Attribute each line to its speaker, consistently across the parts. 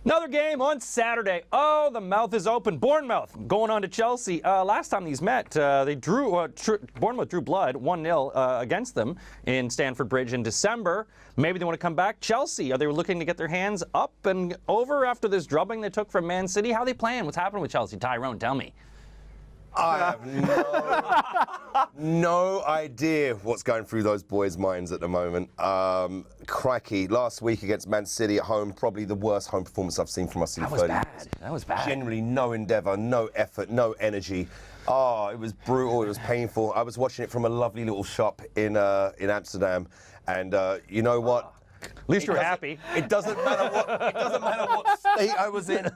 Speaker 1: Another game on Saturday. Oh, the mouth is open. Bournemouth going on to Chelsea. Last time these met, Bournemouth drew blood 1-0 against them in Stamford Bridge in December. Maybe they want to come back. Chelsea, are they looking to get their hands up and over after this drubbing they took from Man City? How are they playing? What's happening with Chelsea? Tyrone, tell me.
Speaker 2: I have no idea what's going through those boys' minds at the moment. Crikey, last week against Man City at home, probably the worst home performance I've seen from us in 30 years.
Speaker 1: That was bad.
Speaker 2: Generally, no endeavour, no effort, no energy. Oh, it was brutal, it was painful. I was watching it from a lovely little shop in Amsterdam, and you know what?
Speaker 1: At least you're happy.
Speaker 2: It doesn't matter what state I was in.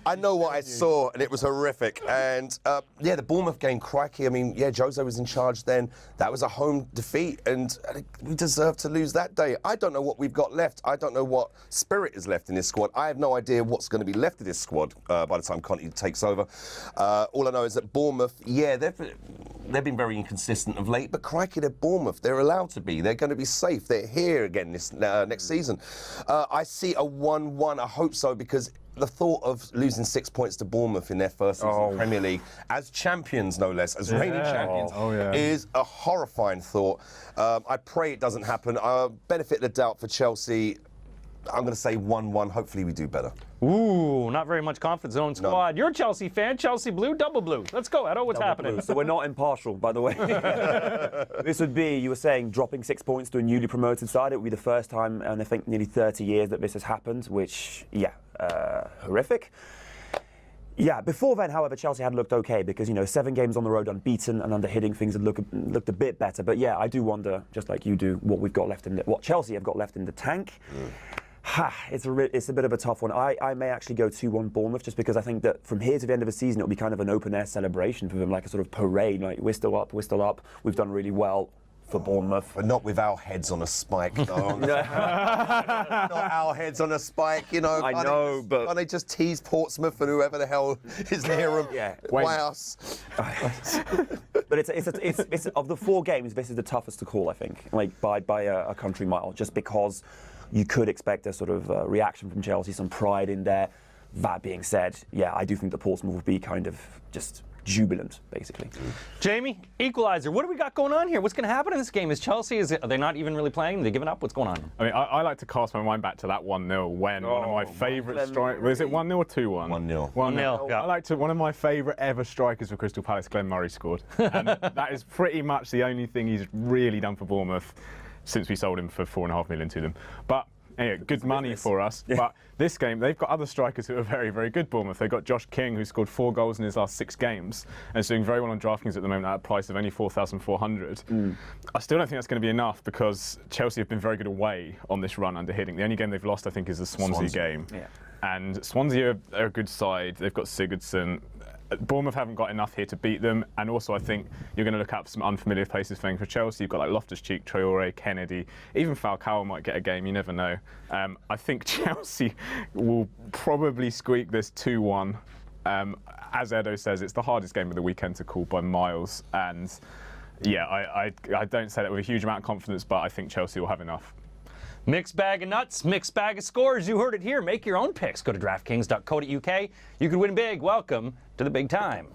Speaker 2: I know what I saw, and it was horrific. And yeah, the Bournemouth game, crikey. I mean, yeah, Jose was in charge then. That was a home defeat, and we deserved to lose that day. I don't know what we've got left. I don't know what spirit is left in this squad. I have no idea what's going to be left of this squad by the time Conte takes over. All I know is that Bournemouth, yeah, they've been very inconsistent of late, but crikey, they're Bournemouth. They're allowed to be. They're going to be safe. They're here again this next season. I see a 1-1. I hope so, because the thought of losing 6 points to Bournemouth in their first season in the Premier League, as champions no less, as reigning champions, is a horrifying thought. I pray it doesn't happen. Benefit of the doubt for Chelsea. I'm going to say 1-1. Hopefully we do better.
Speaker 1: Ooh, not very much confidence in own squad. You're a Chelsea fan. Chelsea blue, double blue. Let's go, Edo. What's happening?
Speaker 3: Blue. So we're not impartial, by the way. This would be, you were saying, dropping 6 points to a newly promoted side. It would be the first time in, I think, nearly 30 years that this has happened, which, yeah, horrific. Yeah, before then, however, Chelsea had looked okay because, you know, 7 games on the road unbeaten and under hitting, things had looked a bit better. But yeah, I do wonder, just like you do, what we've got left in what Chelsea have got left in the tank. It's a bit of a tough one. I may actually go 2-1 Bournemouth, just because I think that from here to the end of the season, it'll be kind of an open-air celebration for them, like a sort of parade. Like, we're still up, we've done really well for Bournemouth.
Speaker 2: But not with our heads on a spike. No. Not our heads on a spike, you know.
Speaker 3: I know, but...
Speaker 2: Can't they just tease Portsmouth and whoever the hell is near them?
Speaker 3: Yeah.
Speaker 2: Why us?
Speaker 3: But it's of the 4 games, this is the toughest to call, I think, like by a country mile, just because you could expect a sort of reaction from Chelsea, some pride in there. That being said, yeah, I do think that Portsmouth will be kind of just jubilant, basically.
Speaker 1: Jamie, equalizer. What do we got going on here? What's going to happen in this game? Is Chelsea, are they not even really playing? Are they giving up? What's going on?
Speaker 4: I mean, I like to cast my mind back to that 1-0 when one of my favourite strikers... Was it 1-0 or 2-1?
Speaker 2: 1-0.
Speaker 1: 1-0, yeah.
Speaker 4: One of my favourite ever strikers for Crystal Palace, Glenn Murray, scored. And that is pretty much the only thing he's really done for Bournemouth since we sold him for $4.5 million to them. But anyway, good money for us. Yeah. But this game, they've got other strikers who are very, very good, Bournemouth. They've got Josh King, who scored 4 goals in his last 6 games and is doing very well on DraftKings at the moment at a price of only $4,400. I still don't think that's going to be enough, because Chelsea have been very good away on this run under hitting. The only game they've lost, I think, is the Swansea game. Yeah. And Swansea are a good side. They've got Sigurdsson. Bournemouth haven't got enough here to beat them, and also I think you're going to look up some unfamiliar faces playing for Chelsea. You've got like Loftus-Cheek, Traore, Kennedy, even Falcao might get a game, you never know. I think Chelsea will probably squeak this 2-1. As Edo says, it's the hardest game of the weekend to call by miles, and yeah, I don't say that with a huge amount of confidence, but I think Chelsea will have enough.
Speaker 1: Mixed bag of nuts, mixed bag of scores. You heard it here. Make your own picks. Go to DraftKings.co.uk. You could win big. Welcome to the big time.